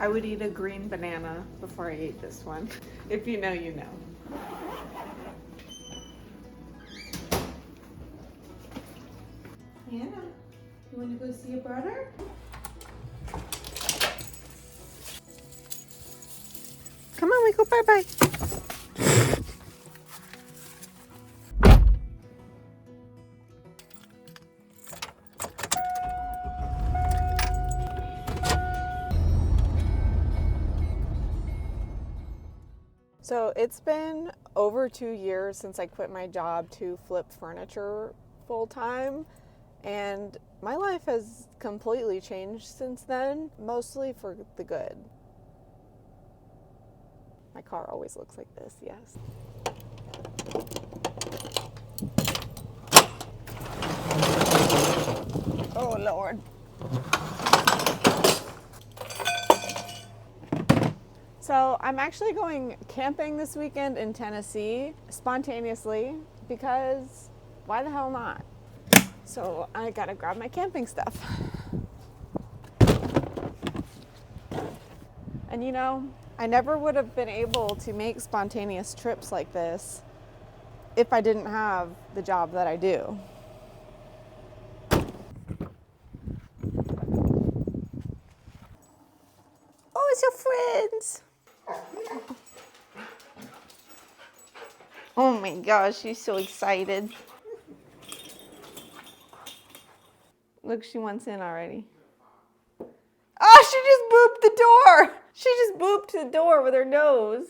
I would eat a green banana before I ate this one. If you know, you know. Hannah, you want to go see your brother? Come on, we go bye-bye. So it's been over 2 years since I quit my job to flip furniture full-time, and my life has completely changed since then, mostly for the good. My car always looks like this, yes. Oh, Lord. So I'm actually going camping this weekend in Tennessee, spontaneously, because why the hell not? So I gotta grab my camping stuff. And you know, I never would have been able to make spontaneous trips like this if I didn't have the job that I do. Oh, it's your friends. Oh my gosh, she's so excited. Look, she wants in already. Oh, she just booped the door. She just booped the door with her nose.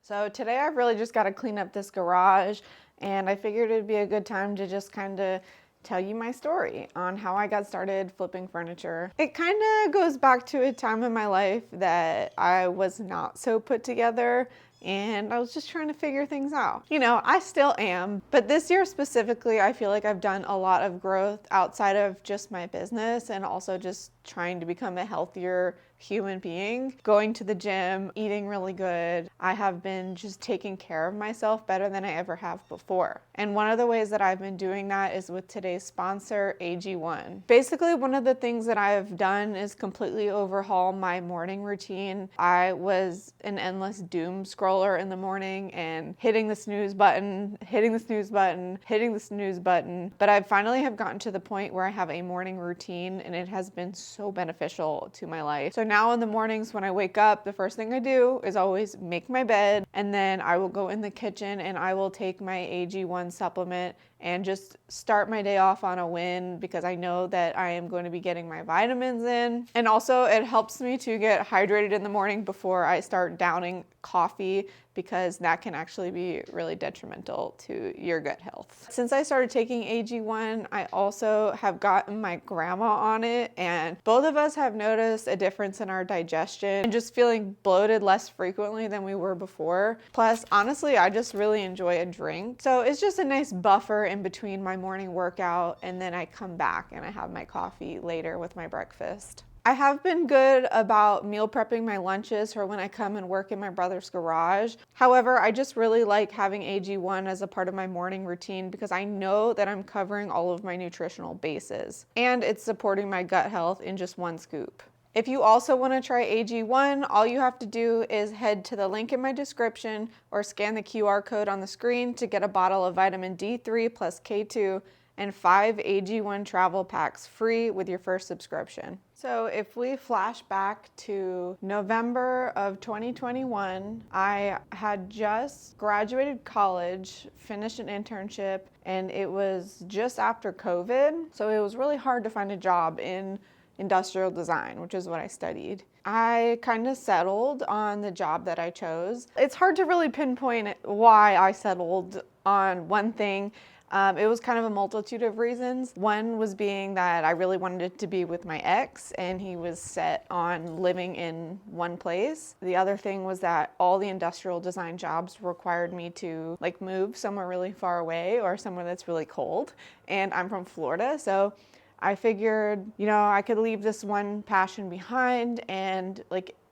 So today I've really just got to clean up this garage, and I figured it'd be a good time to just kind of tell you my story on how I got started flipping furniture. It kind of goes back to a time in my life that I was not so put together, and I was just trying to figure things out. You know, I still am, but this year specifically, I feel like I've done a lot of growth outside of just my business and also just trying to become a healthier human being, going to the gym, eating really good. I have been just taking care of myself better than I ever have before. And one of the ways that I've been doing that is with today's sponsor, AG1. Basically, one of the things that I've done is completely overhaul my morning routine. I was an endless doom scroller in the morning and hitting the snooze button, hitting the snooze button, hitting the snooze button. But I finally have gotten to the point where I have a morning routine, and it has been so beneficial to my life. So now in the mornings when I wake up, the first thing I do is always make my bed, and then I will go in the kitchen and I will take my AG1 supplement and just start my day off on a win, because I know that I am going to be getting my vitamins in. And also it helps me to get hydrated in the morning before I start downing coffee, because that can actually be really detrimental to your gut health. Since I started taking AG1, I also have gotten my grandma on it, and both of us have noticed a difference in our digestion and just feeling bloated less frequently than we were before. Plus, honestly, I just really enjoy a drink. So it's just a nice buffer in between my morning workout, and then I come back and I have my coffee later with my breakfast. I have been good about meal prepping my lunches for when I come and work in my brother's garage. However, I just really like having AG1 as a part of my morning routine, because I know that I'm covering all of my nutritional bases, and it's supporting my gut health in just one scoop. If you also want to try AG1, all you have to do is head to the link in my description or scan the QR code on the screen to get a bottle of vitamin D3 plus K2 and 5 AG1 travel packs free with your first subscription. So if we flash back to November of 2021, I had just graduated college, finished an internship, and it was just after COVID. So it was really hard to find a job in industrial design, which is what I studied. I kind of settled on the job that I chose. It's hard to really pinpoint why I settled on one thing. It was kind of a multitude of reasons. One was being that I really wanted to be with my ex, and he was set on living in one place. The other thing was that all the industrial design jobs required me to move somewhere really far away or somewhere that's really cold. And I'm from Florida, so I figured, I could leave this one passion behind and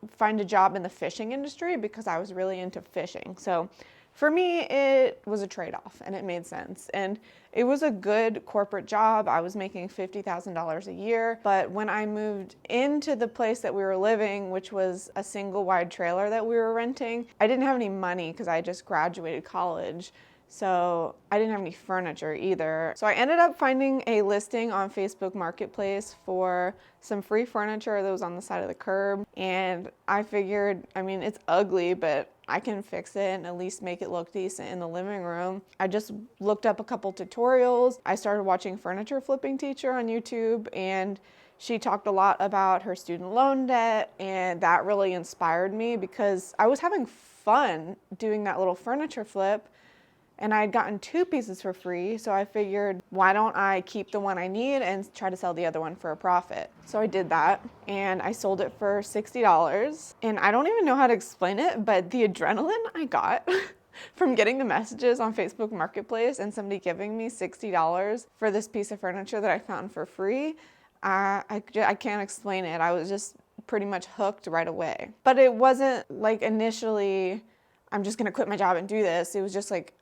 find a job in the fishing industry, because I was really into fishing. So For me, it was a trade-off and it made sense. And it was a good corporate job. I was making $50,000 a year. But when I moved into the place that we were living, which was a single wide trailer that we were renting, I didn't have any money because I just graduated college. So I didn't have any furniture either. So I ended up finding a listing on Facebook Marketplace for some free furniture that was on the side of the curb. And I figured, I mean, it's ugly, but I can fix it and at least make it look decent in the living room. I just looked up a couple tutorials. I started watching Furniture Flipping Teacher on YouTube, and she talked a lot about her student loan debt, and that really inspired me because I was having fun doing that little furniture flip. And I had gotten 2 pieces for free, so I figured, why don't I keep the one I need and try to sell the other one for a profit? So I did that, and I sold it for $60. And I don't even know how to explain it, but the adrenaline I got from getting the messages on Facebook Marketplace and somebody giving me $60 for this piece of furniture that I found for free, I can't explain it. I was just pretty much hooked right away. But it wasn't like initially, I'm just gonna quit my job and do this. It was just like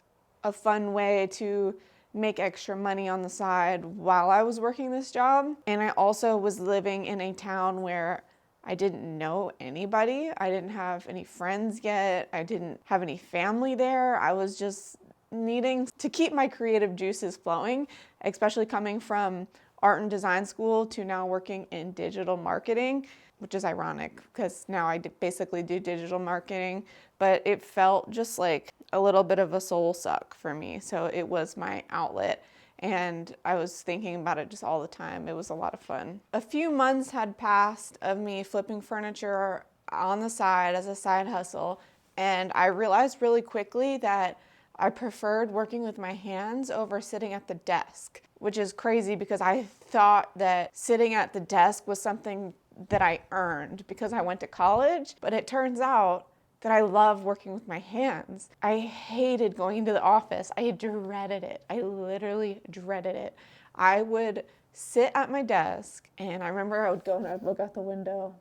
a fun way to make extra money on the side while I was working this job. And I also was living in a town where I didn't know anybody. I didn't have any friends yet. I didn't have any family there. I was just needing to keep my creative juices flowing, especially coming from art and design school to now working in digital marketing, which is ironic because now I basically do digital marketing, but it felt just like a little bit of a soul suck for me. So it was my outlet, and I was thinking about it just all the time. It was a lot of fun. A few months had passed of me flipping furniture on the side as a side hustle, and I realized really quickly that I preferred working with my hands over sitting at the desk, which is crazy because I thought that sitting at the desk was something that I earned because I went to college, but it turns out that I love working with my hands. I hated going into the office. I dreaded it. I literally dreaded it. I would sit at my desk, and I remember I would go and I'd look out the window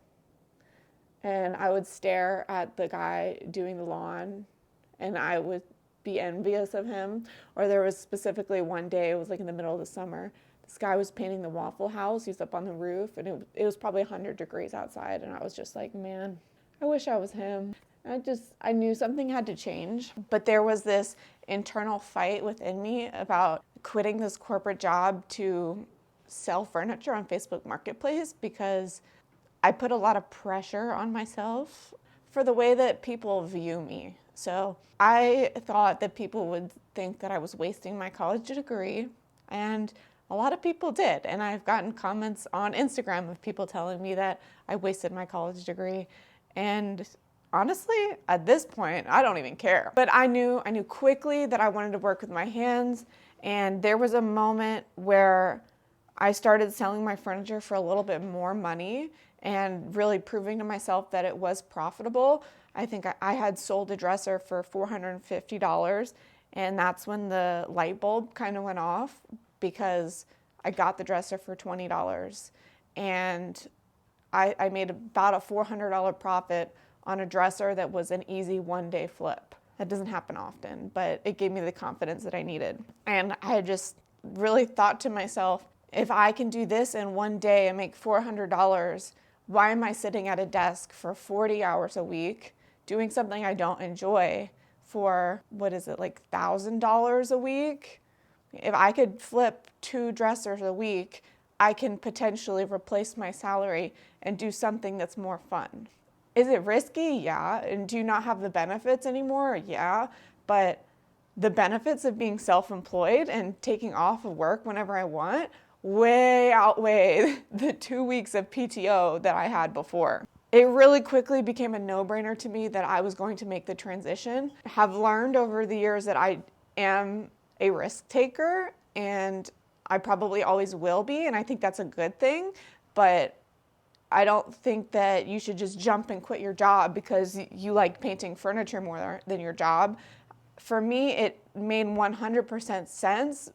and I would stare at the guy doing the lawn, and I would be envious of him. Or there was specifically one day, it was like in the middle of the summer, this guy was painting the Waffle House. He was up on the roof, and it was probably 100 degrees outside, and I was just like, man, I wish I was him. I knew something had to change, but there was this internal fight within me about quitting this corporate job to sell furniture on Facebook Marketplace because I put a lot of pressure on myself for the way that people view me. So I thought that people would think that I was wasting my college degree, and a lot of people did. And I've gotten comments on Instagram of people telling me that I wasted my college degree. And honestly, at this point, I don't even care. But I knew quickly that I wanted to work with my hands. And there was a moment where I started selling my furniture for a little bit more money and really proving to myself that it was profitable. I think I had sold a dresser for $450, and that's when the light bulb kind of went off because I got the dresser for $20. And I made about a $400 profit on a dresser that was an easy one-day flip. That doesn't happen often, but it gave me the confidence that I needed. And I just really thought to myself, if I can do this in one day and make $400, why am I sitting at a desk for 40 hours a week doing something I don't enjoy for, like $1,000 a week? If I could flip 2 dressers a week, I can potentially replace my salary and do something that's more fun. Is it risky? Yeah. And do you not have the benefits anymore? Yeah. But the benefits of being self-employed and taking off of work whenever I want way outweigh the 2 weeks of PTO that I had before. It really quickly became a no-brainer to me that I was going to make the transition. I have learned over the years that I am a risk taker, and I probably always will be, and I think that's a good thing, but I don't think that you should just jump and quit your job because you like painting furniture more than your job. For me, it made 100% sense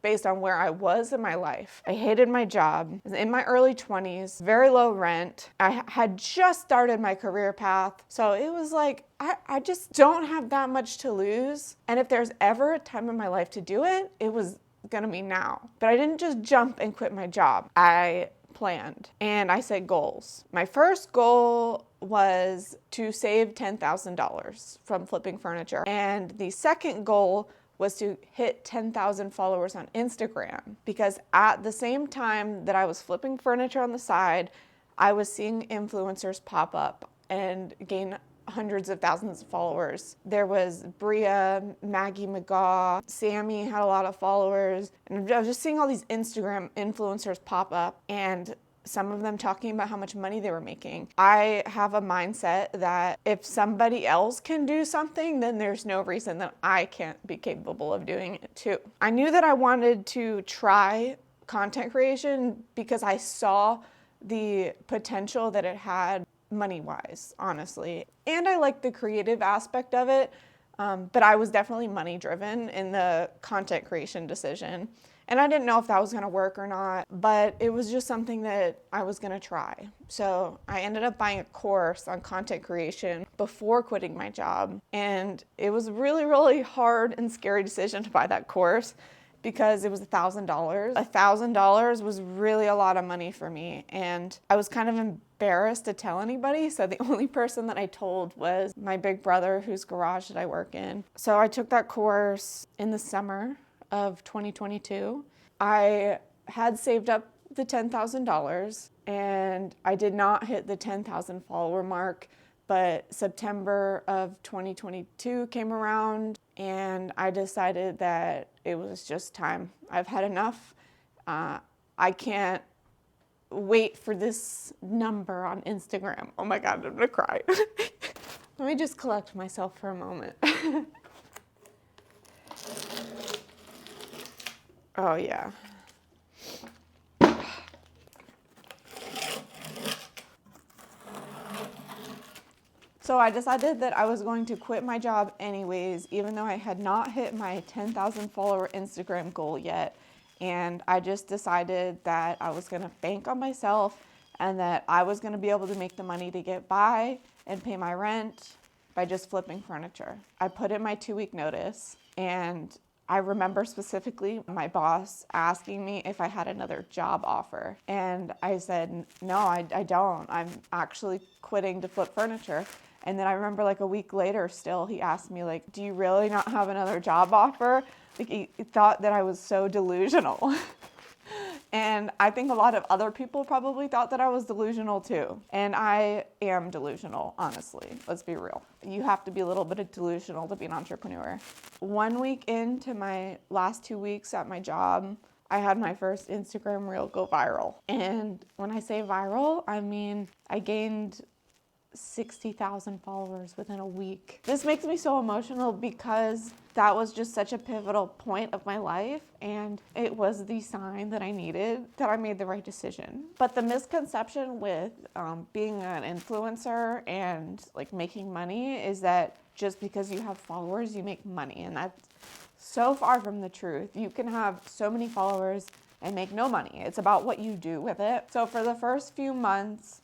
based on where I was in my life. I hated my job. I was in my early 20s, very low rent. I had just started my career path. So it was like, I just don't have that much to lose. And if there's ever a time in my life to do it, it was gonna be now. But I didn't just jump and quit my job. I planned and I set goals. My first goal was to save $10,000 from flipping furniture. And the second goal was to hit 10,000 followers on Instagram, because at the same time that I was flipping furniture on the side, I was seeing influencers pop up and gain hundreds of thousands of followers. There was Bria, Maggie McGaw, Sammy had a lot of followers, and I was just seeing all these Instagram influencers pop up, and some of them talking about how much money they were making. I have a mindset that if somebody else can do something, then there's no reason that I can't be capable of doing it too. I knew that I wanted to try content creation because I saw the potential that it had money-wise, honestly. And I like the creative aspect of it, but I was definitely money-driven in the content creation decision. And I didn't know if that was gonna work or not, but it was just something that I was gonna try. So I ended up buying a course on content creation before quitting my job. And it was a really, really hard and scary decision to buy that course because it was $1,000. $1,000 was really a lot of money for me. And I was kind of embarrassed to tell anybody. So the only person that I told was my big brother, whose garage that I work in. So I took that course in the summer of 2022. I had saved up the $10,000 and I did not hit the 10,000 follower mark, but September of 2022 came around and I decided that it was just time. I've had enough. I can't wait for this number on Instagram. Oh my God, I'm gonna cry. Let me just collect myself for a moment. Oh yeah. So I decided that I was going to quit my job anyways, even though I had not hit my 10,000 follower Instagram goal yet. And I just decided that I was gonna bank on myself and that I was gonna be able to make the money to get by and pay my rent by just flipping furniture. I put in my 2-week notice, and I remember specifically my boss asking me if I had another job offer. And I said, no, I don't. I'm actually quitting to flip furniture. And then I remember like a week later still, he asked me like, do you really not have another job offer? Like he thought that I was so delusional. And I think a lot of other people probably thought that I was delusional too. And I am delusional, honestly. Let's be real. You have to be a little bit delusional to be an entrepreneur. 1 week into my last 2 weeks at my job, I had my first Instagram reel go viral. And when I say viral, I mean I gained 60,000 followers within a week. This makes me so emotional because that was just such a pivotal point of my life, and it was the sign that I needed that I made the right decision. But the misconception with being an influencer and like making money is that just because you have followers, you make money, and that's so far from the truth. You can have so many followers and make no money. It's about what you do with it. So for the first few months,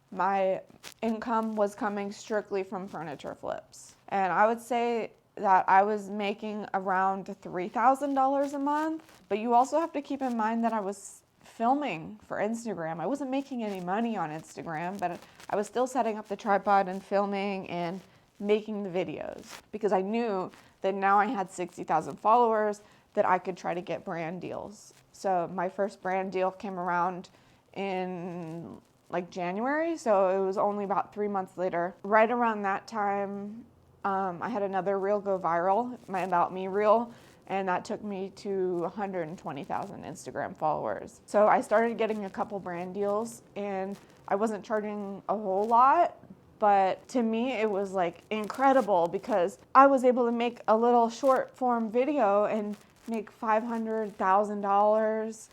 my income was coming strictly from furniture flips. And I would say that I was making around $3,000 a month. But you also have to keep in mind that I was filming for Instagram. I wasn't making any money on Instagram, but I was still setting up the tripod and filming and making the videos because I knew that now I had 60,000 followers that I could try to get brand deals. So my first brand deal came around in like January, so it was only about 3 months later. Right around that time, I had another reel go viral, my About Me reel, and that took me to 120,000 Instagram followers. So I started getting a couple brand deals, and I wasn't charging a whole lot, but to me it was like incredible because I was able to make a little short form video and make $500,000,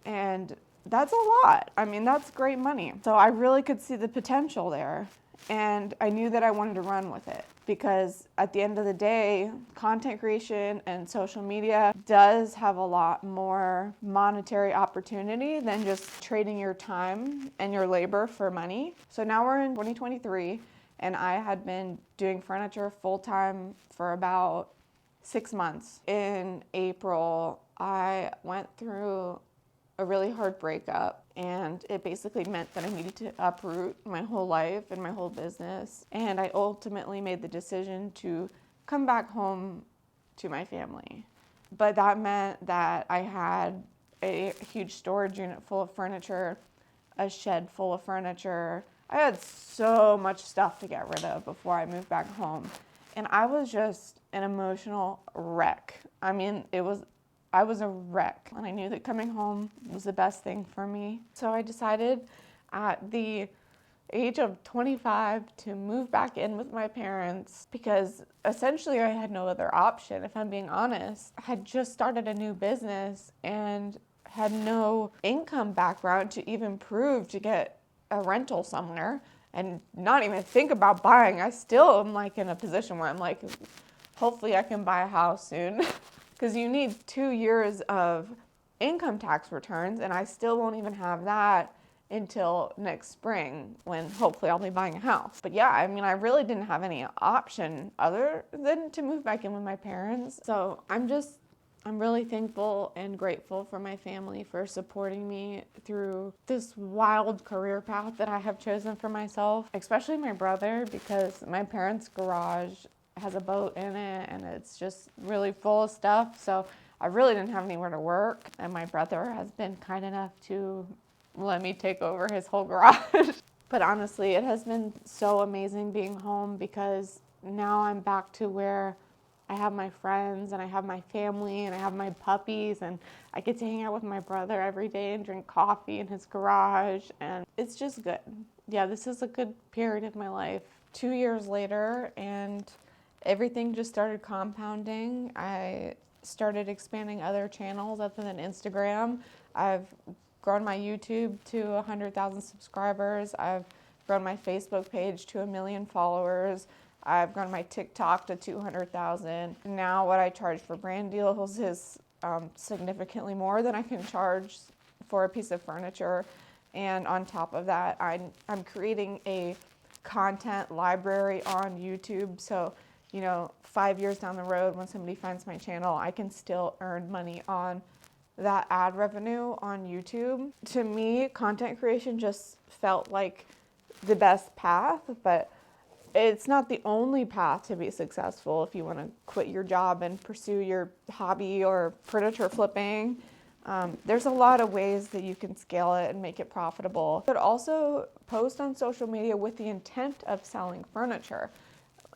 and that's a lot. I mean, that's great money. So I really could see the potential there. And I knew that I wanted to run with it because at the end of the day, content creation and social media does have a lot more monetary opportunity than just trading your time and your labor for money. So now we're in 2023 and I had been doing furniture full-time for about 6 months. In April, I went through a really hard breakup, and it basically meant that I needed to uproot my whole life and my whole business. And I ultimately made the decision to come back home to my family. But that meant that I had a huge storage unit full of furniture, a shed full of furniture. I had so much stuff to get rid of before I moved back home. And I was just an emotional wreck. I mean, I was a wreck, and I knew that coming home was the best thing for me. So I decided at the age of 25 to move back in with my parents because essentially I had no other option, if I'm being honest. I had just started a new business and had no income background to even prove to get a rental somewhere and not even think about buying. I still am like in a position where I'm like, hopefully I can buy a house soon. Because you need 2 years of income tax returns, and I still won't even have that until next spring when hopefully I'll be buying a house. But yeah, I mean, I really didn't have any option other than to move back in with my parents. So I'm really thankful and grateful for my family for supporting me through this wild career path that I have chosen for myself, especially my brother, because my parents' garage has a boat in it and it's just really full of stuff. So I really didn't have anywhere to work. And my brother has been kind enough to let me take over his whole garage. But honestly, it has been so amazing being home because now I'm back to where I have my friends and I have my family and I have my puppies and I get to hang out with my brother every day and drink coffee in his garage. And it's just good. Yeah, this is a good period of my life. 2 years later, and everything just started compounding. I started expanding other channels other than Instagram. I've grown my YouTube to 100,000 subscribers. I've grown my Facebook page to 1 million followers. I've grown my TikTok to 200,000. Now what I charge for brand deals is significantly more than I can charge for a piece of furniture. And on top of that, I'm creating a content library on YouTube. So 5 years down the road, when somebody finds my channel, I can still earn money on that ad revenue on YouTube. To me, content creation just felt like the best path, but it's not the only path to be successful if you want to quit your job and pursue your hobby or furniture flipping. There's a lot of ways that you can scale it and make it profitable, but also post on social media with the intent of selling furniture.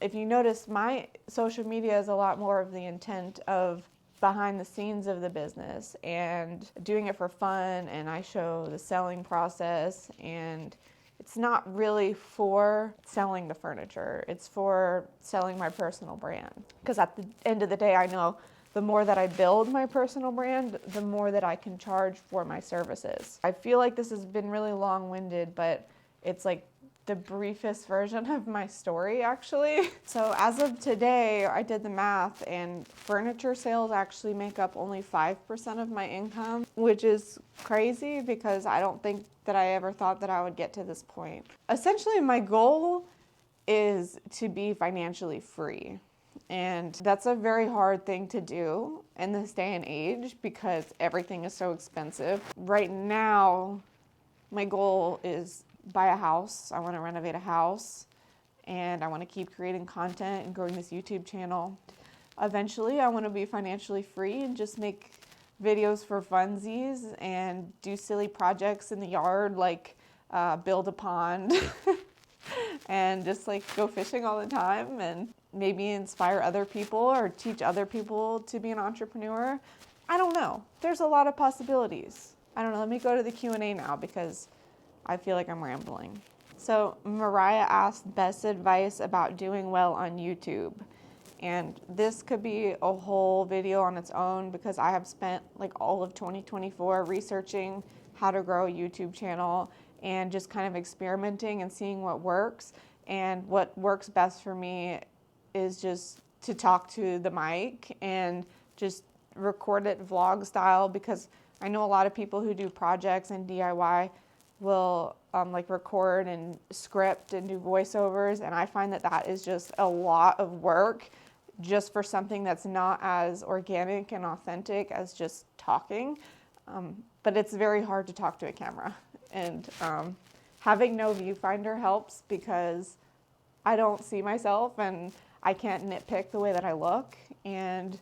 If you notice, my social media is a lot more of the intent of behind the scenes of the business and doing it for fun, and I show the selling process, and it's not really for selling the furniture. It's for selling my personal brand. Because at the end of the day, I know the more that I build my personal brand, the more that I can charge for my services. I feel like this has been really long-winded, but it's like the briefest version of my story, actually. So as of today, I did the math, and furniture sales actually make up only 5% of my income, which is crazy because I don't think that I ever thought that I would get to this point. Essentially, my goal is to be financially free. And that's a very hard thing to do in this day and age because everything is so expensive. Right now, my goal is buy a house. I want to renovate a house, and I want to keep creating content and growing this YouTube channel. Eventually, I want to be financially free and just make videos for funsies and do silly projects in the yard, like build a pond and just like go fishing all the time and maybe inspire other people or teach other people to be an entrepreneur. I don't know. There's a lot of possibilities. I don't know. Let me go to the Q&A now because I feel like I'm rambling. So Mariah asked best advice about doing well on YouTube. And this could be a whole video on its own because I have spent like all of 2024 researching how to grow a YouTube channel and just kind of experimenting and seeing what works. And what works best for me is just to talk to the mic and just record it vlog style, because I know a lot of people who do projects and DIY will like record and script and do voiceovers, and I find that that is just a lot of work just for something that's not as organic and authentic as just talking. But it's very hard to talk to a camera, and having no viewfinder helps because I don't see myself and I can't nitpick the way that I look. And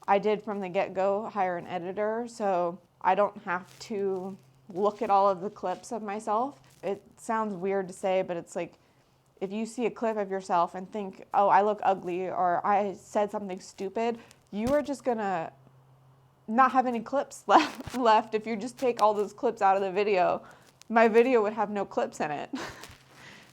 I did from the get-go hire an editor, so I don't have to look at all of the clips of myself. It sounds weird to say, but it's like, if you see a clip of yourself and think, oh, I look ugly or I said something stupid, you are just gonna not have any clips left if you just take all those clips out of the video. My video would have no clips in it.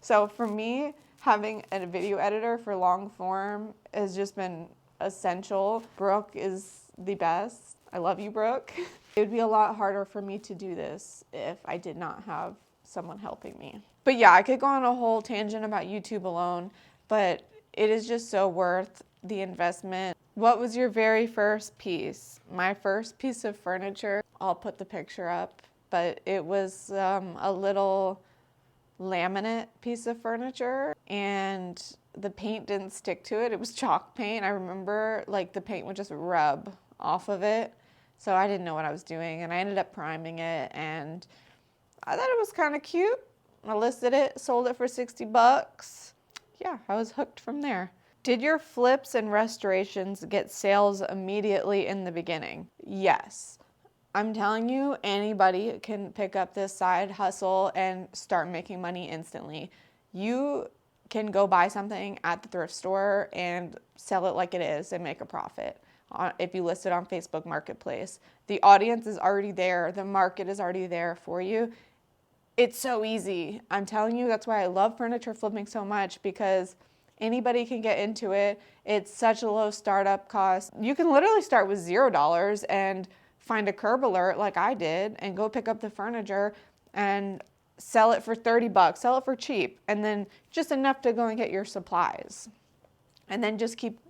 So for me, having a video editor for long form has just been essential. Brooke is the best. I love you, Brooke. It would be a lot harder for me to do this if I did not have someone helping me. But yeah, I could go on a whole tangent about YouTube alone, but it is just so worth the investment. What was your very first piece? My first piece of furniture, I'll put the picture up, but it was a little laminate piece of furniture, and the paint didn't stick to it. It was chalk paint. I remember like the paint would just rub off of it. So I didn't know what I was doing, and I ended up priming it, and I thought it was kind of cute. I listed it, sold it for $60. Yeah, I was hooked from there. Did your flips and restorations get sales immediately in the beginning? Yes. I'm telling you, anybody can pick up this side hustle and start making money instantly. You can go buy something at the thrift store and sell it like it is and make a profit if you list it on Facebook Marketplace. The audience is already there. The market is already there for you. It's so easy. I'm telling you, that's why I love furniture flipping so much, because anybody can get into it. It's such a low startup cost. You can literally start with $0 and find a curb alert like I did and go pick up the furniture and sell it for $30, sell it for cheap, and then just enough to go and get your supplies. And then just keep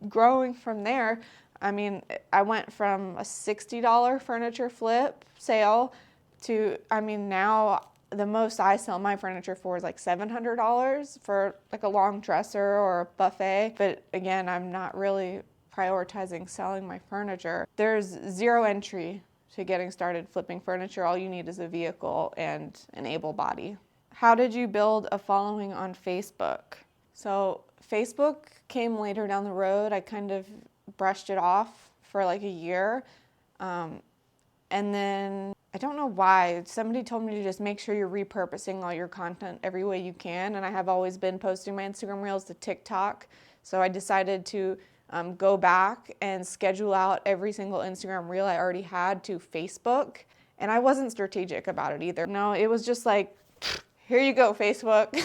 growing from there. I mean, I went from a $60 furniture flip sale to, I mean, now the most I sell my furniture for is like $700 for like a long dresser or a buffet. But again, I'm not really prioritizing selling my furniture. There's zero entry to getting started flipping furniture. All you need is a vehicle and an able body. How did you build a following on Facebook? So Facebook came later down the road. I kind of brushed it off for like a year. And then I don't know why, somebody told me to just make sure you're repurposing all your content every way you can. And I have always been posting my Instagram Reels to TikTok. So I decided to go back and schedule out every single Instagram Reel I already had to Facebook. And I wasn't strategic about it either. No, it was just like, here you go, Facebook.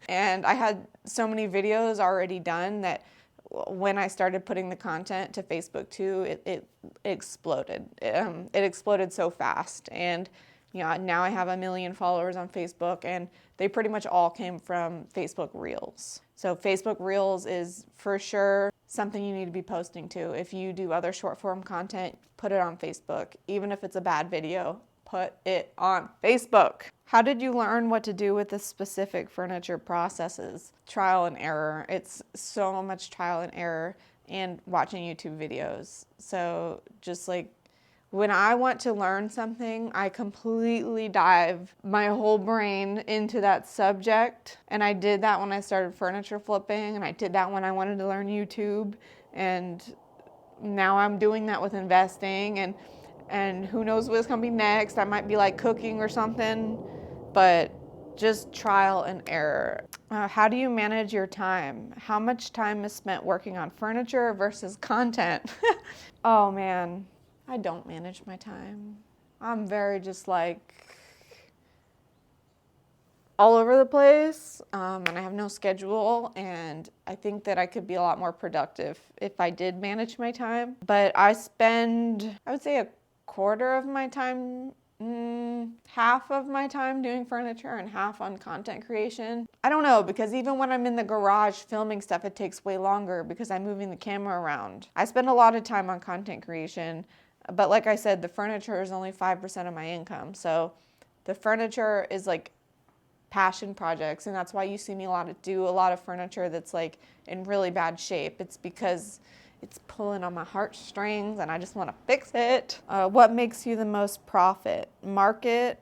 And I had so many videos already done that when I started putting the content to Facebook too, it exploded. It exploded so fast. And you know, now I have 1 million followers on Facebook, and they pretty much all came from Facebook Reels. So Facebook Reels is for sure something you need to be posting to. If you do other short form content, put it on Facebook. Even if it's a bad video, put it on Facebook. How did you learn what to do with the specific furniture processes? Trial and error. It's so much trial and error and watching YouTube videos. So just like when I want to learn something, I completely dive my whole brain into that subject. And I did that when I started furniture flipping, and I did that when I wanted to learn YouTube. And now I'm doing that with investing, and who knows what's gonna be next. I might be like cooking or something, but just trial and error. How do you manage your time? How much time is spent working on furniture versus content? Oh man, I don't manage my time. I'm very just like all over the place, and I have no schedule, and I think that I could be a lot more productive if I did manage my time. But I spend, I would say, a quarter of my time half of my time doing furniture and half on content creation. I don't know, because even when I'm in the garage filming stuff, it takes way longer because I'm moving the camera around. I spend a lot of time on content creation, but like I said, the furniture is only 5% of my income. So the furniture is like passion projects, and that's why you see me do a lot of furniture that's like in really bad shape. It's because it's pulling on my heartstrings and I just want to fix it. What makes you the most profit? Market,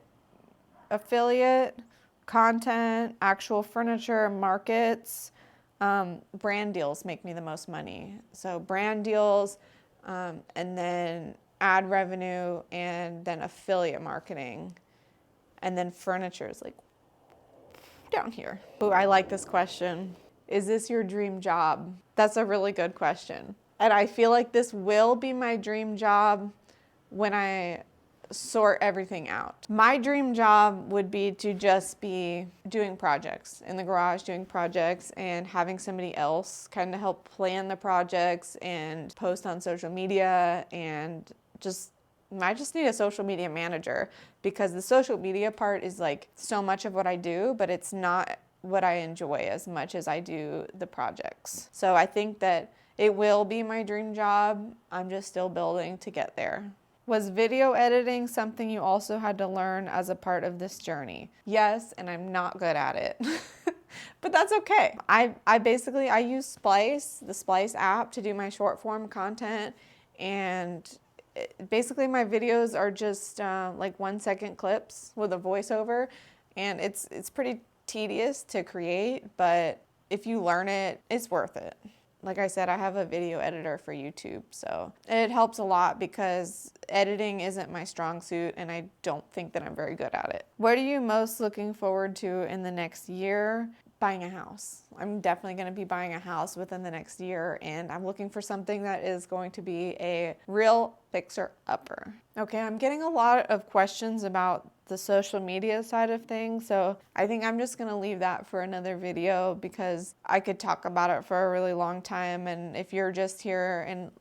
affiliate, content, actual furniture, markets. Brand deals make me the most money. So brand deals, and then ad revenue, and then affiliate marketing. And then furniture is like down here. Ooh, I like this question. Is this your dream job? That's a really good question. And I feel like this will be my dream job when I sort everything out. My dream job would be to just be doing projects in the garage, doing projects, and having somebody else kind of help plan the projects and post on social media, and I just need a social media manager, because the social media part is like so much of what I do, but it's not what I enjoy as much as I do the projects. So I think that it will be my dream job. I'm just still building to get there. Was video editing something you also had to learn as a part of this journey? Yes, and I'm not good at it. But that's okay. I use Splice, the Splice app, to do my short form content, and basically my videos are just like 1-second clips with a voiceover, and it's pretty tedious to create, but if you learn it, it's worth it. Like I said, I have a video editor for YouTube, so it helps a lot because editing isn't my strong suit, and I don't think that I'm very good at it. What are you most looking forward to in the next year? Buying a house. I'm definitely going to be buying a house within the next year, and I'm looking for something that is going to be a real fixer-upper. Okay, I'm getting a lot of questions about the social media side of things, so I think I'm just going to leave that for another video, because I could talk about it for a really long time, and if you're just here and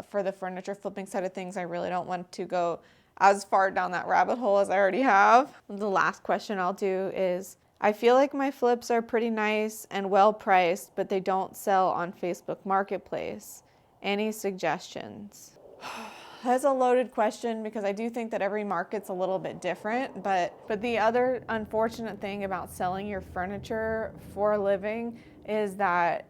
for the furniture flipping side of things, I really don't want to go as far down that rabbit hole as I already have. The last question I'll do is, I feel like my flips are pretty nice and well priced, but they don't sell on Facebook Marketplace. Any suggestions? That's a loaded question, because I do think that every market's a little bit different, but the other unfortunate thing about selling your furniture for a living is that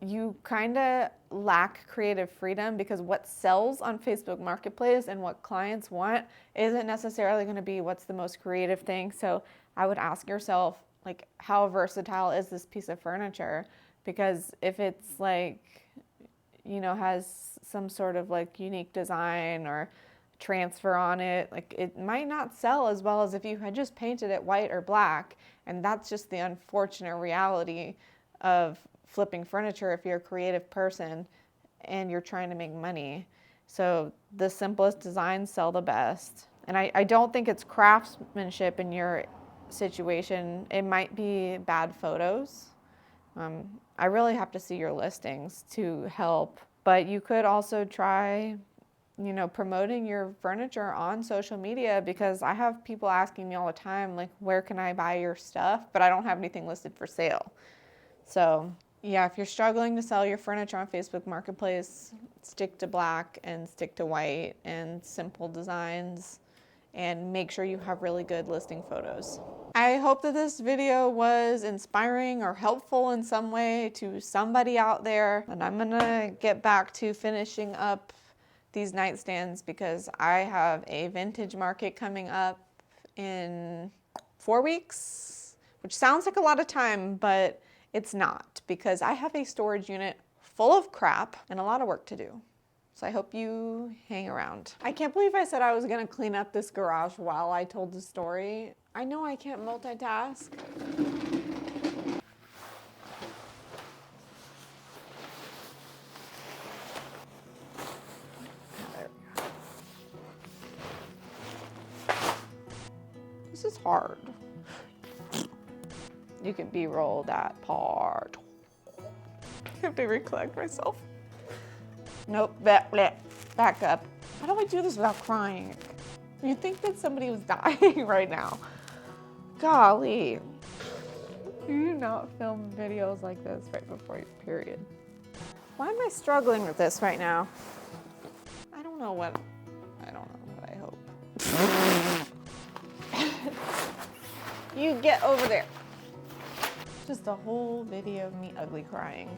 you kind of lack creative freedom, because what sells on Facebook Marketplace and what clients want isn't necessarily going to be what's the most creative thing. So I would ask yourself, like, how versatile is this piece of furniture? Because if it's like, has some sort of like unique design or transfer on it, like, it might not sell as well as if you had just painted it white or black. And that's just the unfortunate reality of flipping furniture if you're a creative person and you're trying to make money. So the simplest designs sell the best. And I don't think it's craftsmanship in your situation. It might be bad photos. I really have to see your listings to help, but you could also try, promoting your furniture on social media, because I have people asking me all the time, like, where can I buy your stuff? But I don't have anything listed for sale. So yeah, if you're struggling to sell your furniture on Facebook Marketplace, stick to black and stick to white and simple designs, and make sure you have really good listing photos. I hope that this video was inspiring or helpful in some way to somebody out there. And I'm gonna get back to finishing up these nightstands, because I have a vintage market coming up in 4 weeks, which sounds like a lot of time, but it's not, because I have a storage unit full of crap and a lot of work to do. So I hope you hang around. I can't believe I said I was gonna clean up this garage while I told the story. I know I can't multitask. This is hard. You can B-roll that part. I have to recollect myself. Nope, back up. How do I do this without crying? You'd think that somebody was dying right now. Golly. You do not film videos like this right before your period. Why am I struggling with this right now? I don't know what I hope. You get over there. Just a whole video of me ugly crying.